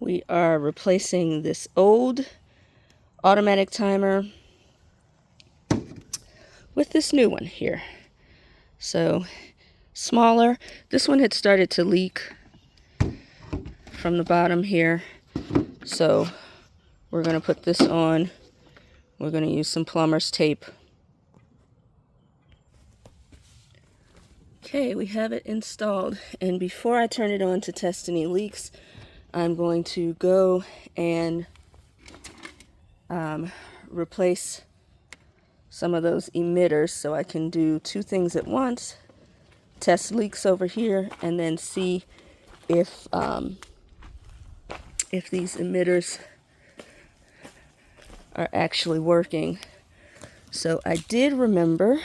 We are replacing this old automatic timer with this new one here. So, smaller. This one had started to leak from the bottom here. So, we're going to put this on. We're going to use some plumber's tape. Okay, we have it installed. And before I turn it on to test any leaks, I'm going to go and replace some of those emitters so I can do two things at once. Test leaks over here and then see if these emitters are actually working. So I did remember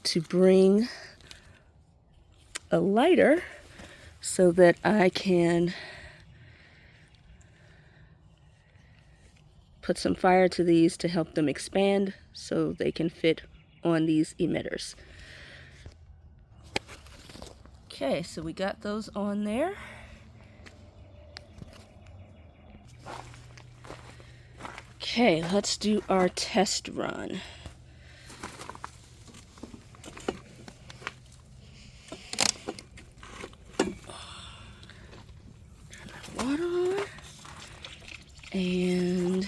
to bring a lighter so that I can put some fire to these to help them expand so they can fit on these emitters. Okay, so we got those on there. Okay, let's do our test run. Turn that water on. And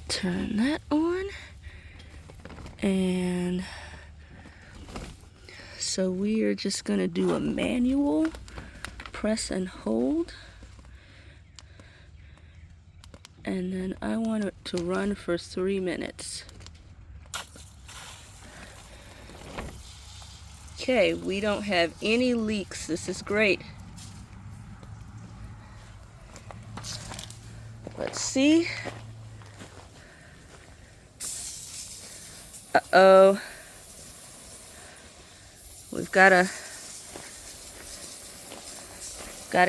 turn that on. And so we are just going to do a manual press and hold. And then I want it to run for 3 minutes. Okay, we don't have any leaks. This is great. Let's see. Uh-oh. We've got a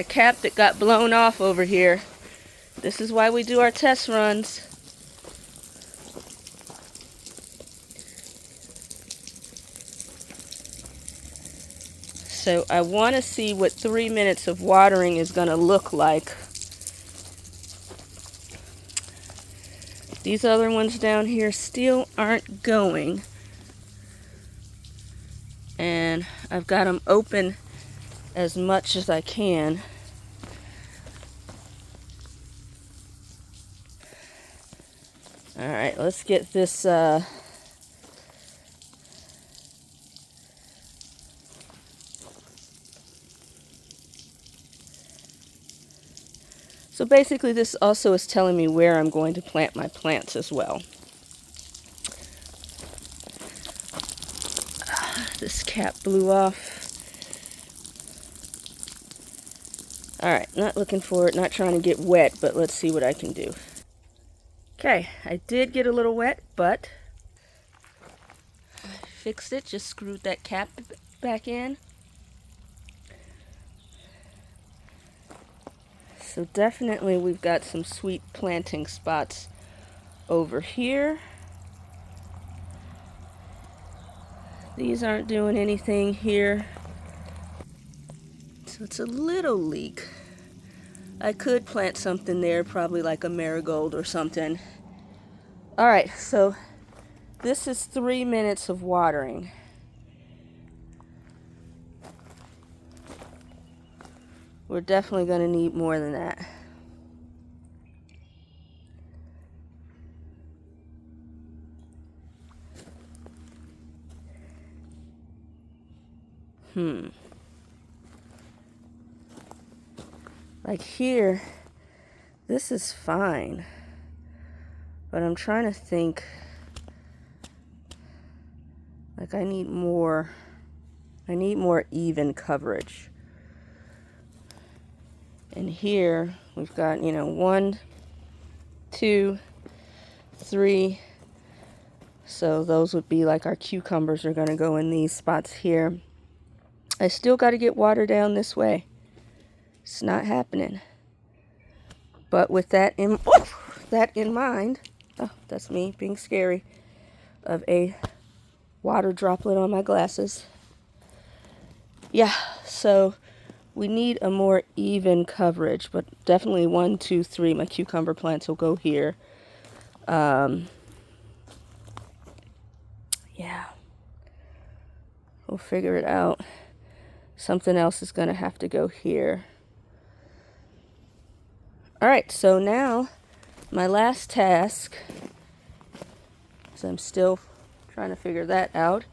cap that got blown off over here. This is why we do our test runs. So I want to see what 3 minutes of watering is going to look like. These other ones down here still aren't going. And I've got them open as much as I can. All right, let's get this so basically this also is telling me where I'm going to plant my plants as well. This cap blew off. Alright, not looking for it, not trying to get wet, but let's see what I can do. Okay, I did get a little wet, but I fixed it, just screwed that cap back in. So definitely we've got some sweet planting spots over here. These aren't doing anything here. So it's a little leak. I could plant something there, probably like a marigold or something. Alright, so this is 3 minutes of watering. We're definitely going to need more than that. Like here, this is fine. But I'm trying to think, like I need more even coverage. And here we've got, 1, 2, 3. So those would be like our cucumbers are going to go in these spots here. I still got to get water down this way. It's not happening. But with that in mind, oh, that's me being scary, of a water droplet on my glasses. Yeah, so we need a more even coverage, but definitely 1, 2, 3. My cucumber plants will go here. Yeah, we'll figure it out. Something else is going to have to go here. All right, so now my last task, because I'm still trying to figure that out,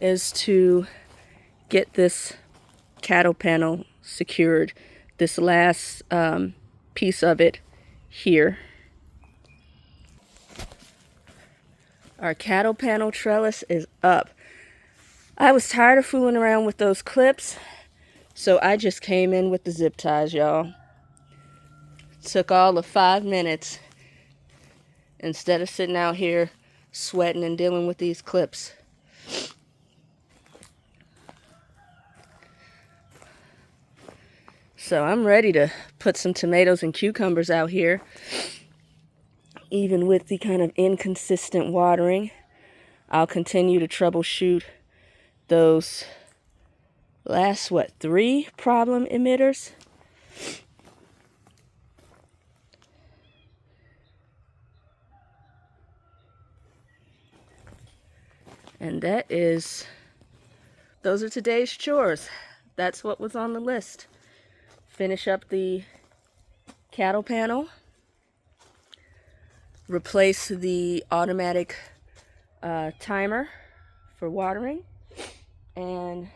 is to get this cattle panel secured. This last piece of it here. Our cattle panel trellis is up. I was tired of fooling around with those clips, so I just came in with the zip ties, y'all. Took all of 5 minutes instead of sitting out here sweating and dealing with these clips. So I'm ready to put some tomatoes and cucumbers out here, even with the kind of inconsistent watering. I'll continue to troubleshoot those last, 3 problem emitters. And those are today's chores. That's what was on the list. Finish up the cattle panel, replace the automatic timer for watering, and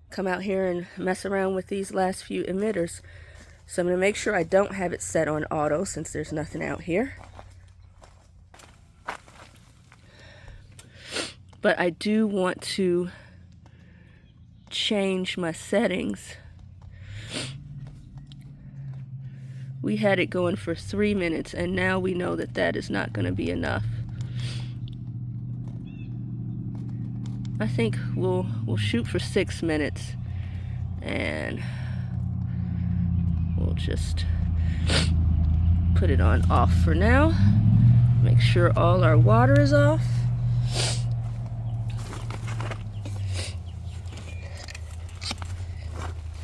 come out here and mess around with these last few emitters. So I'm going to make sure I don't have it set on auto since there's nothing out here. But I do want to change my settings. We had it going for 3 minutes, and now we know that that is not going to be enough. I think we'll shoot for 6 minutes, and we'll just put it on off for now. Make sure all our water is off.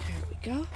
There we go.